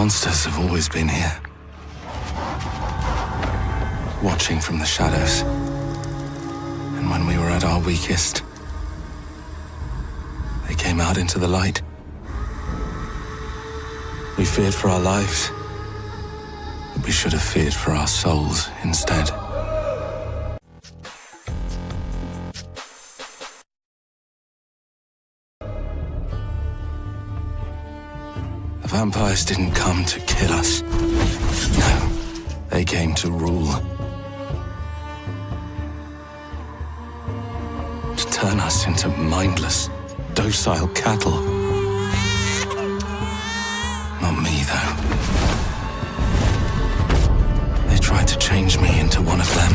monsters have always been here, watching from the shadows. And when we were at our weakest, they came out into the light. We feared for our lives, but we should have feared for our souls instead. The vampires didn't come to kill us. No, they came to rule. To turn us into mindless, docile cattle. Not me, though. They tried to change me into one of them.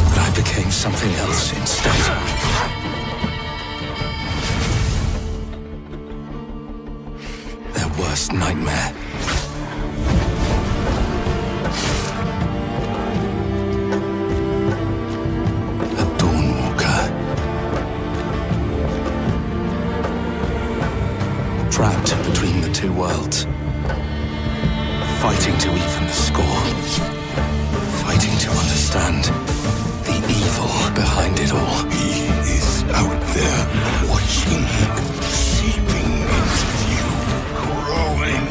But I became something else instead. Their worst nightmare. A Dawnwalker. Trapped between the two worlds. Fighting to even the score. Fighting to understand the evil behind it all. He is out there watching, seeping into you, growing.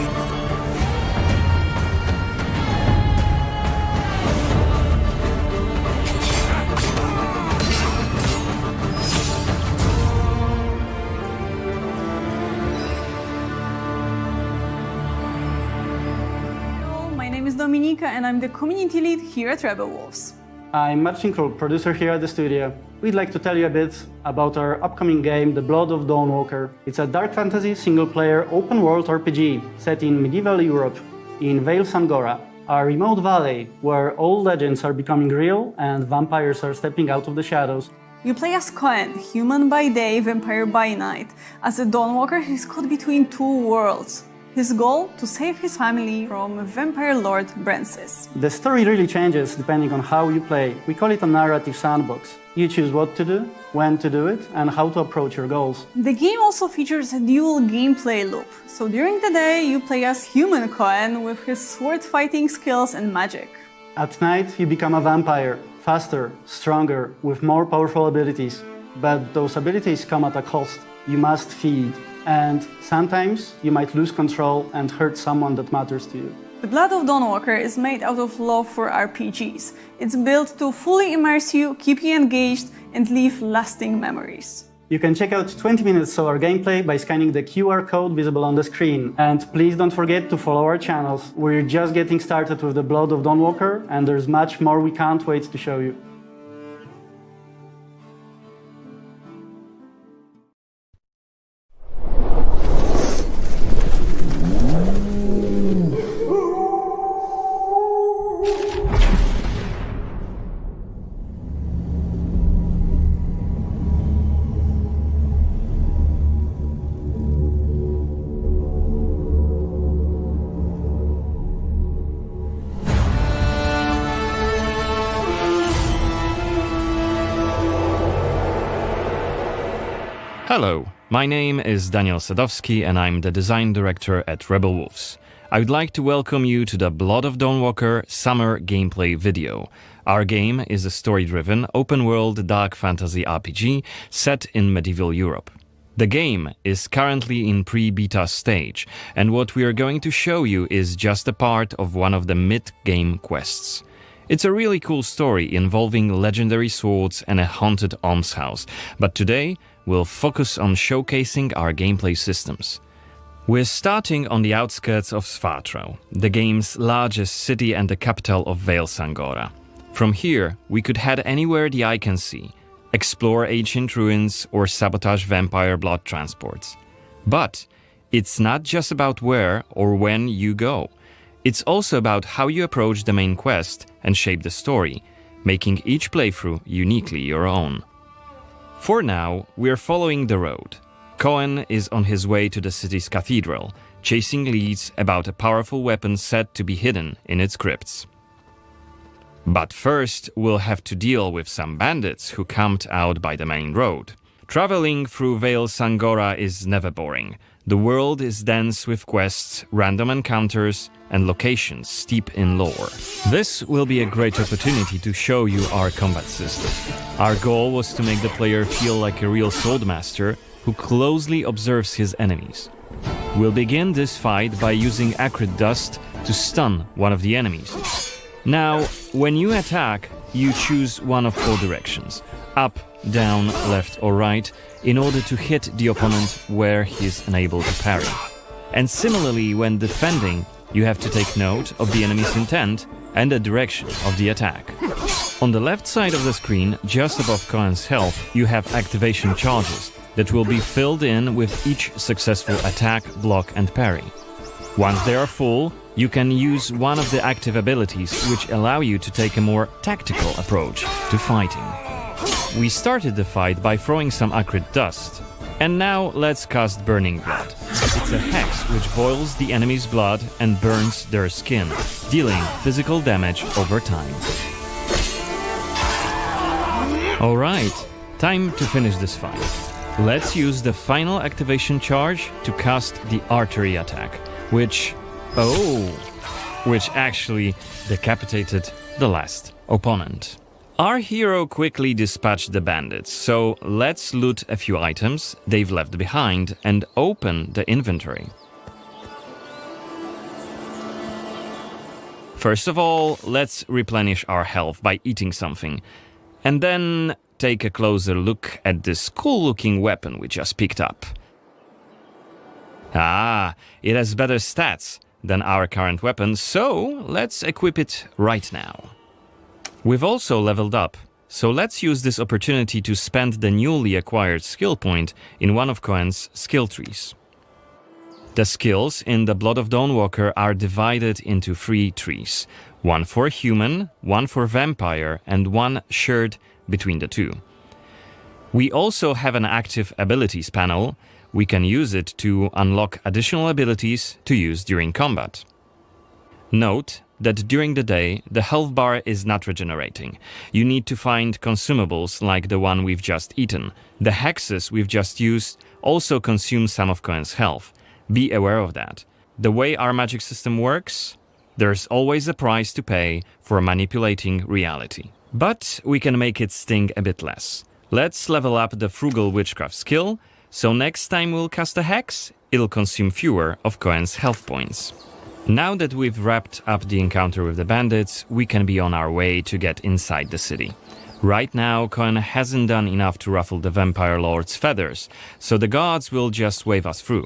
My name is Dominika and I'm the community lead here at Rebel Wolves. I'm Marcin Król, producer here at the studio. We'd like to tell you a bit about our upcoming game, The Blood of Dawnwalker. It's a dark fantasy single-player open-world RPG set in medieval Europe, in Vale Sangora, a remote valley where old legends are becoming real and vampires are stepping out of the shadows. You play as Cohen, human by day, vampire by night. As a Dawnwalker, he's caught between two worlds. His goal? To save his family from vampire lord Brancis. The story really changes depending on how you play. We call it a narrative sandbox. You choose what to do, when to do it, and how to approach your goals. The game also features a dual gameplay loop. So during the day, you play as human Cohen with his sword fighting skills and magic. At night, you become a vampire, faster, stronger, with more powerful abilities. But those abilities come at a cost. You must feed. And sometimes you might lose control and hurt someone that matters to you. The Blood of Dawnwalker is made out of love for RPGs. It's built to fully immerse you, keep you engaged, and leave lasting memories. You can check out 20 minutes of our gameplay by scanning the QR code visible on the screen. And please don't forget to follow our channels. We're just getting started with The Blood of Dawnwalker, and there's much more we can't wait to show you. Hello, my name is Daniel Sadowski and I'm the design director at Rebel Wolves. I would like to welcome you to the Blood of Dawnwalker summer gameplay video. Our game is a story-driven, open-world dark fantasy RPG set in medieval Europe. The game is currently in pre-beta stage, and what we are going to show you is just a part of one of the mid-game quests. It's a really cool story involving legendary swords and a haunted almshouse, but today we'll focus on showcasing our gameplay systems. We're starting on the outskirts of Svartro, the game's largest city and the capital of Vale Sangora. From here, we could head anywhere the eye can see, explore ancient ruins or sabotage vampire blood transports. But it's not just about where or when you go. It's also about how you approach the main quest and shape the story, making each playthrough uniquely your own. For now, we're following the road. Cohen is on his way to the city's cathedral, chasing leads about a powerful weapon said to be hidden in its crypts. But first, we'll have to deal with some bandits who camped out by the main road. Traveling through Vale Sangora is never boring. The world is dense with quests, random encounters, and locations steep in lore. This will be a great opportunity to show you our combat system. Our goal was to make the player feel like a real swordmaster who closely observes his enemies. We'll begin this fight by using acrid dust to stun one of the enemies. Now, when you attack, you choose one of 4 directions: up, down, left or right, in order to hit the opponent where he is unable to parry. And similarly, when defending, you have to take note of the enemy's intent and the direction of the attack. On the left side of the screen, just above Cohen's health, you have activation charges that will be filled in with each successful attack, block and parry. Once they are full, you can use one of the active abilities which allow you to take a more tactical approach to fighting. We started the fight by throwing some acrid dust. And now let's cast Burning Blood. It's a hex which boils the enemy's blood and burns their skin, dealing physical damage over time. Alright, time to finish this fight. Let's use the final activation charge to cast the Artery attack, which actually decapitated the last opponent. Our hero quickly dispatched the bandits, so let's loot a few items they've left behind and open the inventory. First of all, let's replenish our health by eating something, and then take a closer look at this cool-looking weapon we just picked up. Ah, it has better stats than our current weapon, so let's equip it right now. We've also leveled up, so let's use this opportunity to spend the newly acquired skill point in one of Cohen's skill trees. The skills in the Blood of Dawnwalker are divided into 3 trees, one for human, one for vampire, and one shared between the 2. We also have an active abilities panel. We can use it to unlock additional abilities to use during combat. Note that during the day, the health bar is not regenerating. You need to find consumables like the one we've just eaten. The hexes we've just used also consume some of Cohen's health. Be aware of that. The way our magic system works, there's always a price to pay for manipulating reality. But we can make it sting a bit less. Let's level up the Frugal Witchcraft skill, so next time we'll cast a hex, it'll consume fewer of Cohen's health points. Now that we've wrapped up the encounter with the bandits, we can be on our way to get inside the city. Right now, Cohen hasn't done enough to ruffle the Vampire Lord's feathers, so the gods will just wave us through.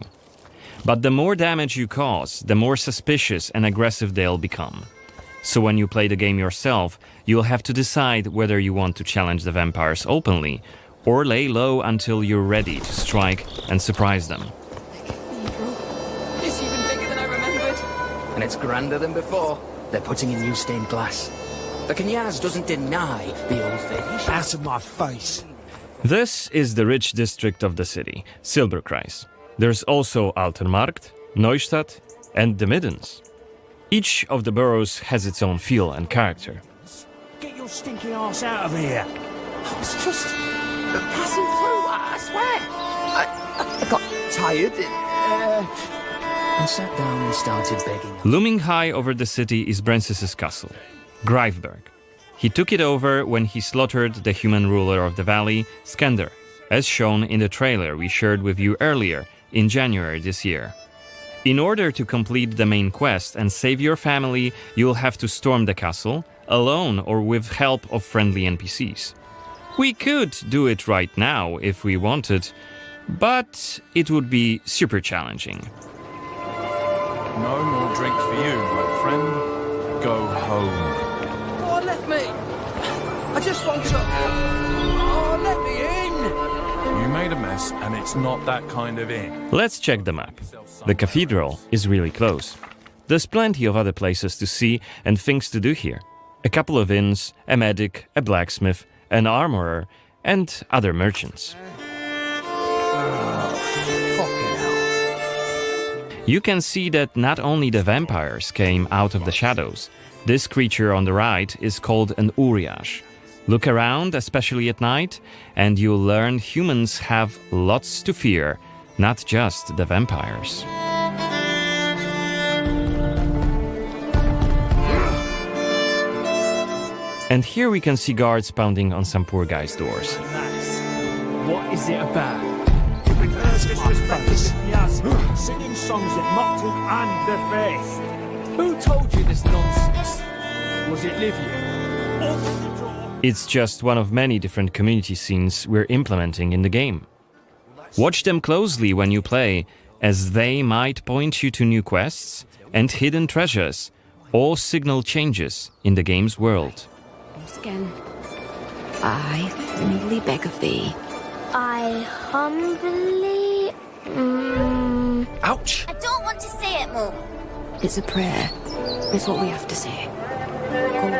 But the more damage you cause, the more suspicious and aggressive they'll become. So when you play the game yourself, you'll have to decide whether you want to challenge the vampires openly, or lay low until you're ready to strike and surprise them. It's even bigger than I remembered. And it's grander than before. They're putting in new stained glass. The Knyaz doesn't deny the old finish. Out of my face. This is the rich district of the city, Silberkreis. There's also Altenmarkt, Neustadt, and the Middens. Each of the boroughs has its own feel and character. Get your stinking ass out of here. I was just passing through, I swear. I got tired and sat down and started begging. Looming high over the city is Brensis's castle, Greifberg. He took it over when he slaughtered the human ruler of the valley, Skender, as shown in the trailer we shared with you earlier in January this year. In order to complete the main quest and save your family, you'll have to storm the castle, alone or with help of friendly NPCs. We could do it right now if we wanted, but it would be super challenging. No more drink for you, my friend. Go home. Oh, let me. I just want to. Oh, let me in. You made a mess, and it's not that kind of inn. Let's check the map. The cathedral is really close. There's plenty of other places to see and things to do here. A couple of inns, a medic, a blacksmith, an armorer, and other merchants. You can see that not only the vampires came out of the shadows. This creature on the right is called an Uriash. Look around, especially at night, and you'll learn humans have lots to fear not just the vampires. And here we can see guards pounding on some poor guy's doors. What is it about? Disrespecting the singing songs that mocked him and the faith. Who told you this nonsense? Was it Livia? It's just one of many different community scenes we're implementing in the game. Watch them closely when you play, as they might point you to new quests and hidden treasures, or signal changes in the game's world. Once again, I humbly beg of thee. I humbly... Ouch! I don't want to say it, Mum. It's a prayer. It's what we have to say. Go on.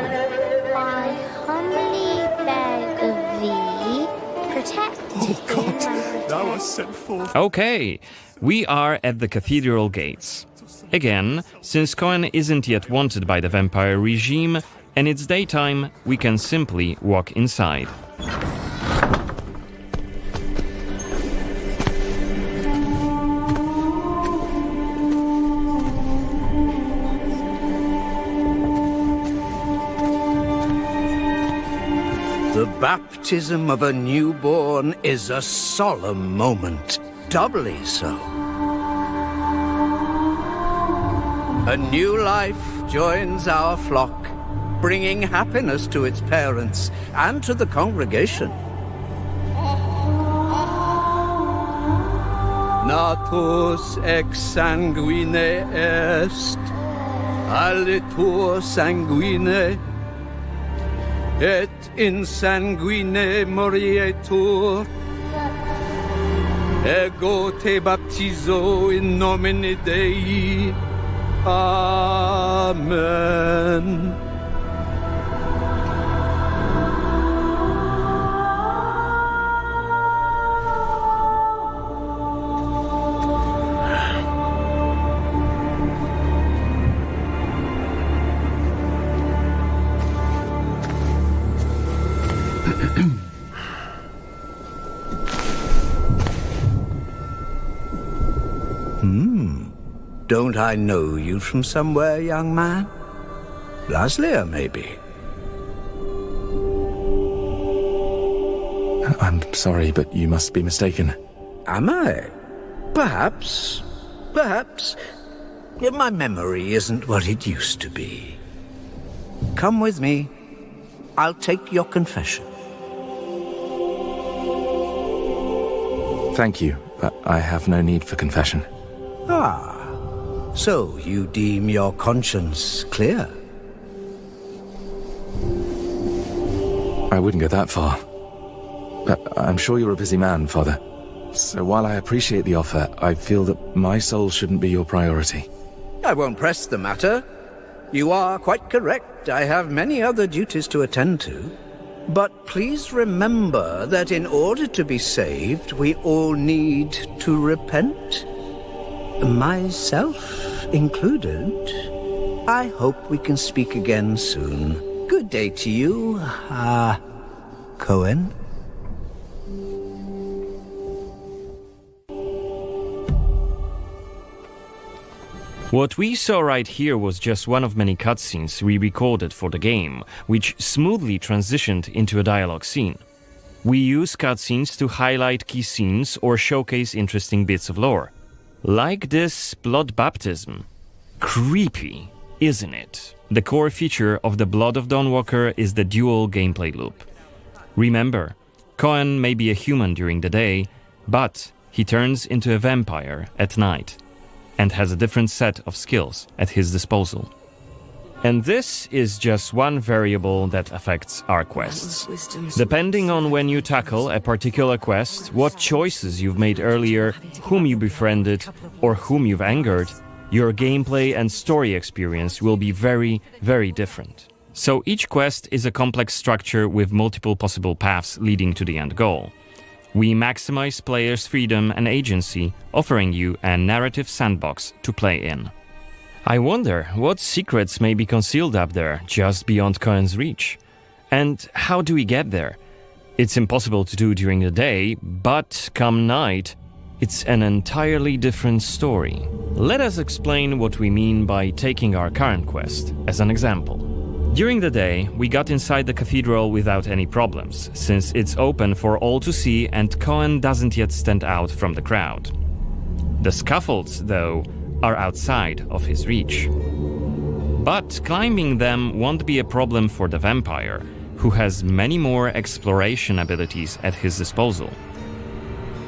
I humbly beg of thee, protect him. Thou art sent forth. Okay, we are at the cathedral gates. Again, since Cohen isn't yet wanted by the vampire regime, and it's daytime, we can simply walk inside. The baptism of a newborn is a solemn moment, doubly so. A new life joins our flock, bringing happiness to its parents and to the congregation. Natus ex sanguine est, alitur sanguine, et in sanguine morietur. Ego te baptizo in nomine Dei. Amen. Don't I know you from somewhere, young man? Laslia, maybe? I'm sorry, but you must be mistaken. Am I? Perhaps. Perhaps. Yet my memory isn't what it used to be. Come with me. I'll take your confession. Thank you, but I have no need for confession. Ah. So you deem your conscience clear? I wouldn't go that far. But I'm sure you're a busy man, Father. So while I appreciate the offer, I feel that my soul shouldn't be your priority. I won't press the matter. You are quite correct. I have many other duties to attend to. But please remember that in order to be saved, we all need to repent. Myself included. I hope we can speak again soon. Good day to you, Cohen. What we saw right here was just one of many cutscenes we recorded for the game, which smoothly transitioned into a dialogue scene. We use cutscenes to highlight key scenes or showcase interesting bits of lore. Like this blood baptism. Creepy, isn't it? The core feature of the Blood of Dawnwalker is the dual gameplay loop. Remember, Cohen may be a human during the day, but he turns into a vampire at night and has a different set of skills at his disposal. And this is just one variable that affects our quests. Depending on when you tackle a particular quest, what choices you've made earlier, whom you befriended, or whom you've angered, your gameplay and story experience will be very, very different. So each quest is a complex structure with multiple possible paths leading to the end goal. We maximize players' freedom and agency, offering you a narrative sandbox to play in. I wonder what secrets may be concealed up there, just beyond Cohen's reach. And how do we get there? It's impossible to do during the day, but come night, it's an entirely different story. Let us explain what we mean by taking our current quest as an example. During the day, we got inside the cathedral without any problems, since it's open for all to see and Cohen doesn't yet stand out from the crowd. The scaffolds, though, are outside of his reach. But climbing them won't be a problem for the vampire, who has many more exploration abilities at his disposal.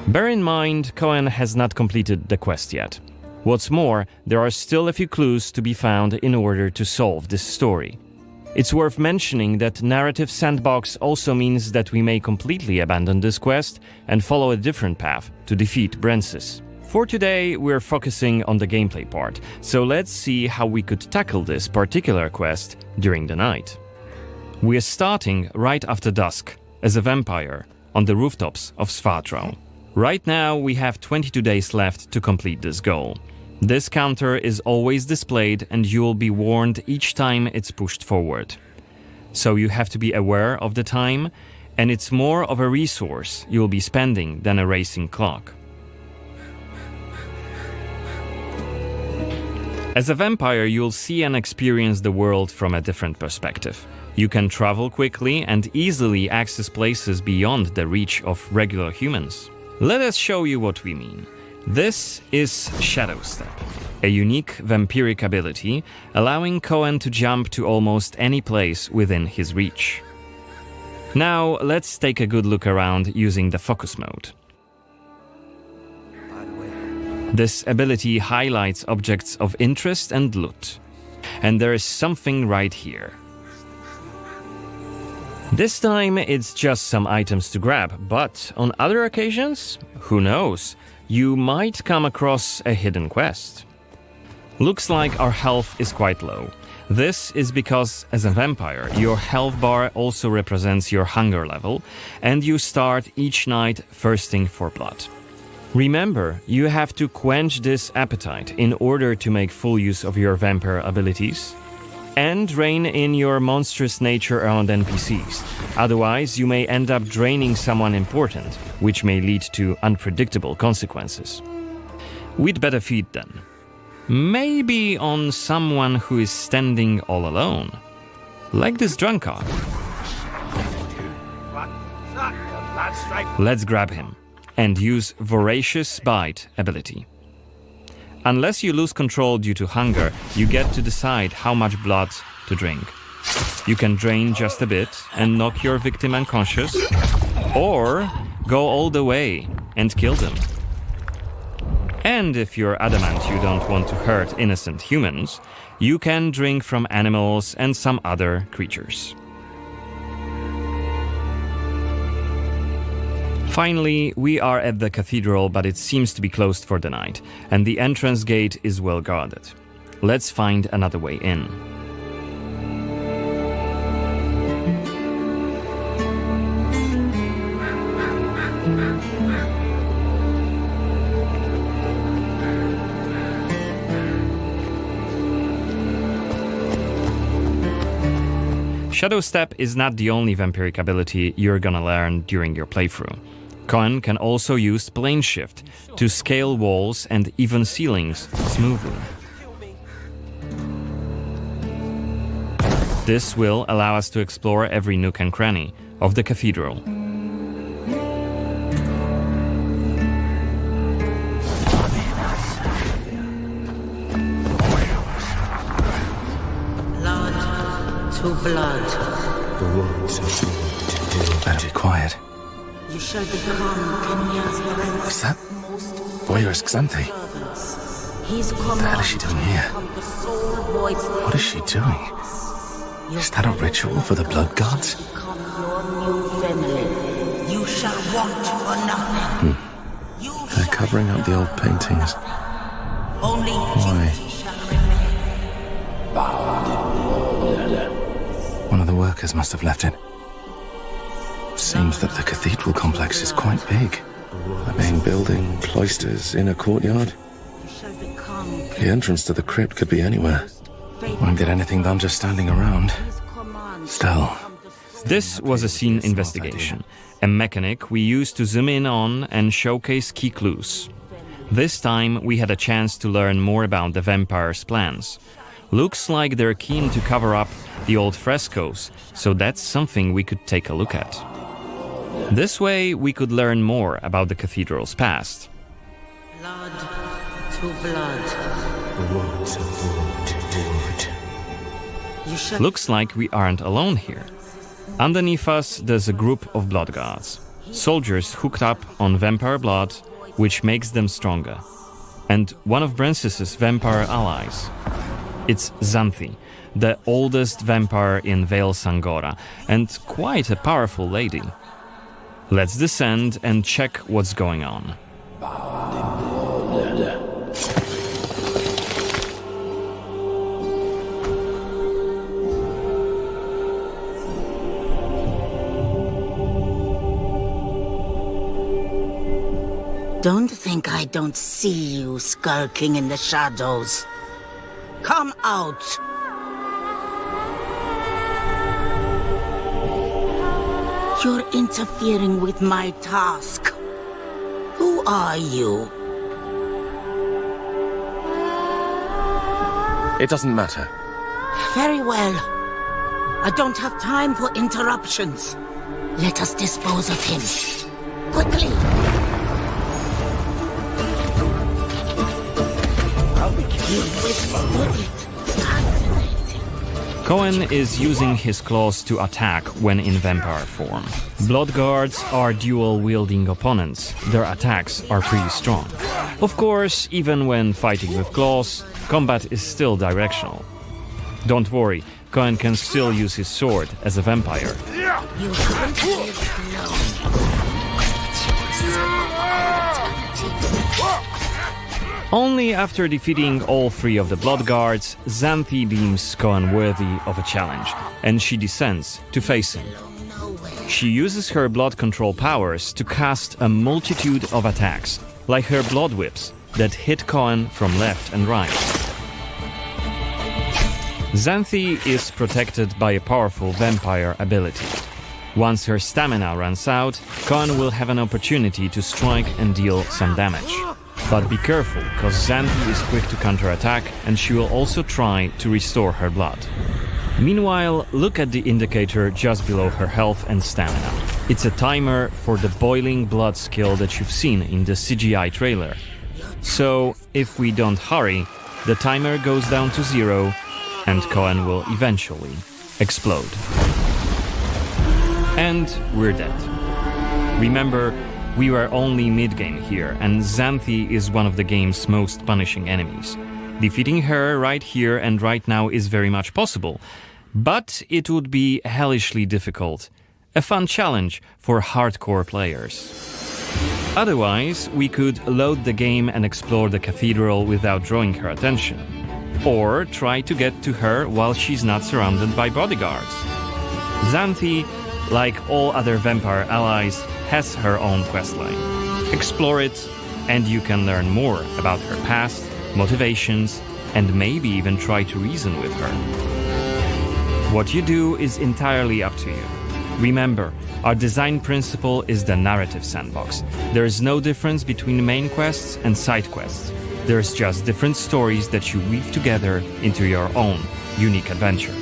Bear in mind, Cohen has not completed the quest yet. What's more, there are still a few clues to be found in order to solve this story. It's worth mentioning that narrative sandbox also means that we may completely abandon this quest and follow a different path to defeat Brensis. For today, we're focusing on the gameplay part, so let's see how we could tackle this particular quest during the night. We're starting right after dusk, as a vampire, on the rooftops of Svatro. Right now, we have 22 days left to complete this goal. This counter is always displayed and you will be warned each time it's pushed forward. So you have to be aware of the time, and it's more of a resource you'll be spending than a racing clock. As a vampire, you'll see and experience the world from a different perspective. You can travel quickly and easily access places beyond the reach of regular humans. Let us show you what we mean. This is Shadow Step, a unique vampiric ability allowing Cohen to jump to almost any place within his reach. Now let's take a good look around using the focus mode. This ability highlights objects of interest and loot. And there is something right here. This time it's just some items to grab, but on other occasions, who knows, you might come across a hidden quest. Looks like our health is quite low. This is because, as a vampire, your health bar also represents your hunger level, and you start each night thirsting for blood. Remember, you have to quench this appetite in order to make full use of your vampire abilities, and rein in your monstrous nature around NPCs. Otherwise, you may end up draining someone important, which may lead to unpredictable consequences. We'd better feed then. Maybe on someone who is standing all alone. Like this drunkard. Let's grab him and use Voracious Bite ability. Unless you lose control due to hunger, you get to decide how much blood to drink. You can drain just a bit and knock your victim unconscious, or go all the way and kill them. And if you're adamant you don't want to hurt innocent humans, you can drink from animals and some other creatures. Finally, we are at the cathedral, but it seems to be closed for the night, and the entrance gate is well guarded. Let's find another way in. Shadow Step is not the only vampiric ability you're gonna learn during your playthrough. Cohen can also use Plane Shift to scale walls and even ceilings smoothly. This will allow us to explore every nook and cranny of the cathedral. Blood to blood. The words better be quiet. You shall become Kenya's prince. Is that Warrior Xanthi? His What the hell is she doing here? What is she doing? Is that a ritual for the blood gods? Become your new family. You shall want for nothing. They're covering up the old paintings. Only Why? duty shall remain. One of the workers must have left it. Seems that the cathedral complex is quite big. A main building, cloisters, inner courtyard. You shall become The entrance to the crypt could be anywhere. Won't get anything done just standing around. his command. Still. This was a scene investigation, a mechanic we used to zoom in on and showcase key clues. This time we had a chance to learn more about the vampire's plans. Looks like they're keen to cover up the old frescoes, so that's something we could take a look at. This way we could learn more about the cathedral's past. Blood to blood. Wood to wood to wood. You shall Looks like we aren't alone here. Underneath us there's a group of blood guards, soldiers hooked up on vampire blood, which makes them stronger. And one of Brances's vampire allies. It's Xanthi, the oldest vampire in Vale Sangora, and quite a powerful lady. Let's descend and check what's going on. Don't think I don't see you skulking in the shadows. Come out! You're interfering with my task. Who are you? It doesn't matter. Very well. I don't have time for interruptions. Let us dispose of him. Quickly! You withstood it. Fascinating. Cohen is using his claws to attack when in vampire form. Blood guards are dual-wielding opponents. Their attacks are pretty strong. Of course, even when fighting with claws, combat is still directional. Don't worry, Cohen can still use his sword as a vampire. You haven't lived long. Only after defeating all three of the blood guards, Xanthi deems Cohen worthy of a challenge, and she descends to face him. She uses her blood control powers to cast a multitude of attacks, like her blood whips, that hit Cohen from left and right. Xanthi is protected by a powerful vampire ability. Once her stamina runs out, Cohen will have an opportunity to strike and deal some damage. But be careful, cause Xanthi is quick to counterattack and she will also try to restore her blood. Meanwhile, look at the indicator just below her health and stamina. It's a timer for the boiling blood skill that you've seen in the CGI trailer. So, if we don't hurry, the timer goes down to 0 and Cohen will eventually explode. And we're dead. Remember, we were only mid-game here, and Xanthi is one of the game's most punishing enemies. Defeating her right here and right now is very much possible, but it would be hellishly difficult. A fun challenge for hardcore players. Otherwise, we could load the game and explore the cathedral without drawing her attention. Or try to get to her while she's not surrounded by bodyguards. Xanthi, like all other vampire allies, has her own questline. Explore it, and you can learn more about her past, motivations, and maybe even try to reason with her. What you do is entirely up to you. Remember, our design principle is the narrative sandbox. There is no difference between main quests and side quests. There's just different stories that you weave together into your own unique adventure.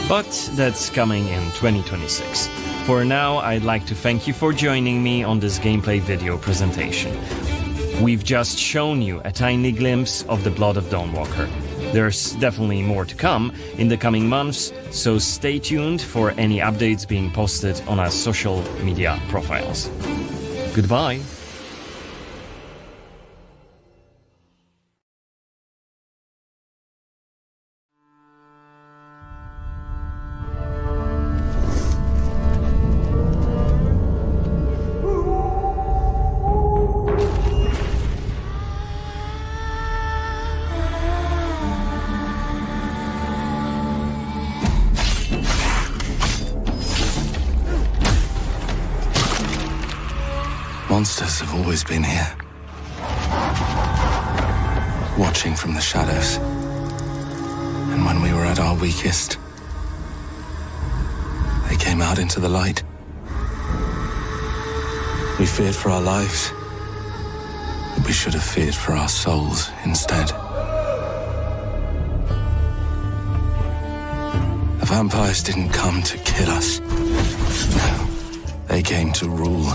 But that's coming in 2026. For now, I'd like to thank you for joining me on this gameplay video presentation. We've just shown you a tiny glimpse of the Blood of Dawnwalker. There's definitely more to come in the coming months, so stay tuned for any updates being posted on our social media profiles. Goodbye! Monsters have always been here. Watching from the shadows. And when we were at our weakest, came out into the light. We feared for our lives. We should have feared for our souls instead. The vampires didn't come to kill us. No, they came to rule.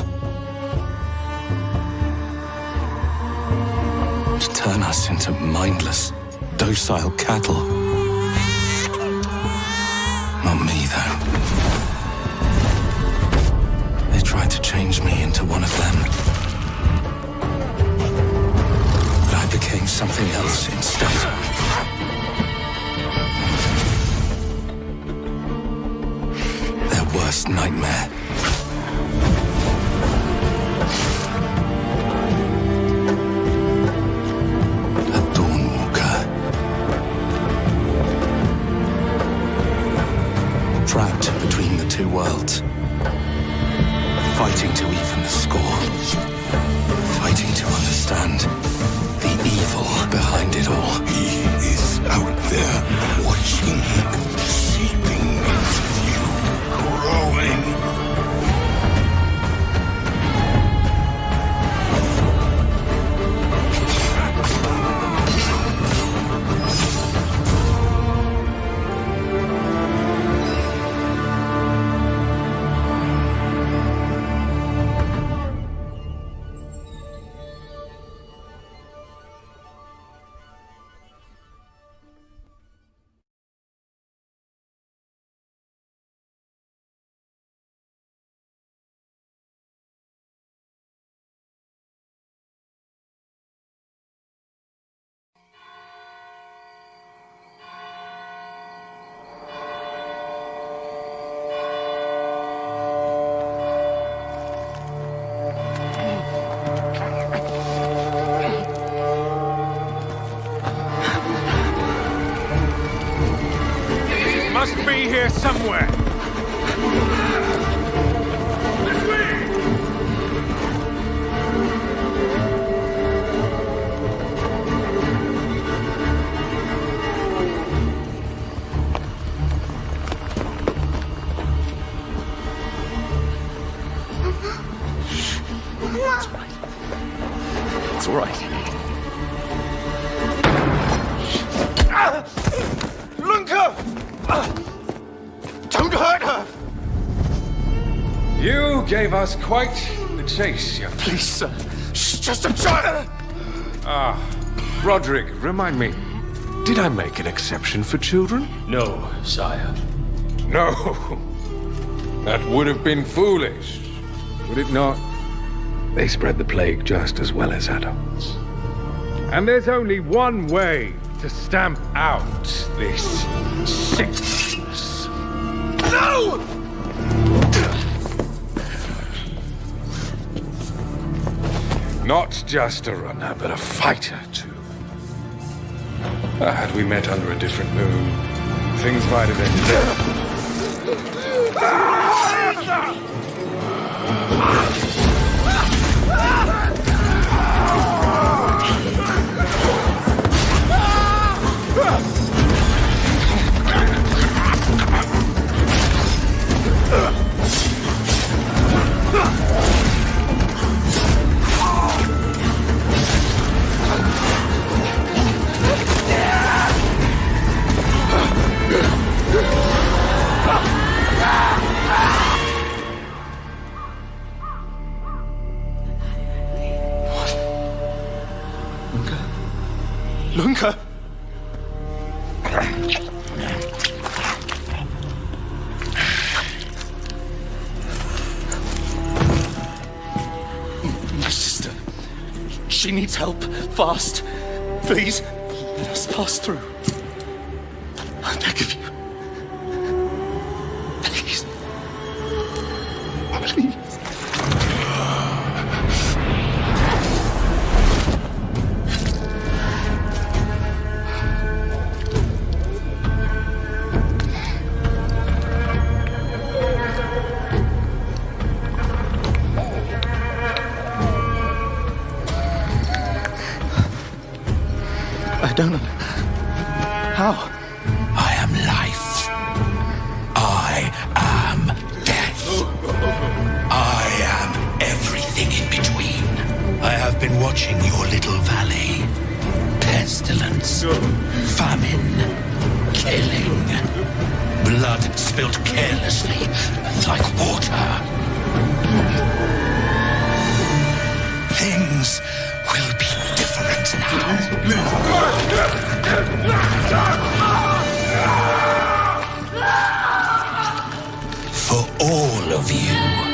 To turn us into mindless, docile cattle. Not me, though. They tried to change me into one of them. But I became something else instead. Their worst nightmare. A Dawnwalker. Trapped between the two worlds. Fighting to even the score. Fighting to understand the evil behind it all. He is out there watching, seeping into you, growing. Must be here somewhere. It's all right. Lunka! Don't hurt her! You gave us quite the chase, young. Please, sir. She's just a child! Ah, Roderick, remind me. Did I make an exception for children? No, sire. No. That would have been foolish, would it not? They spread the plague just as well as adults. And there's only one way to stamp out this sickness. No! Not just a runner, but a fighter, too. Had we met under a different moon, things might have ended Lunka! My sister. She needs help. Fast. Please, let us pass through. I beg of you. Please. Please. I don't know. How? I am life. I am death. watching your little valley. Pestilence, famine, killing, blood spilled carelessly like water. Things will be different now. For all of you.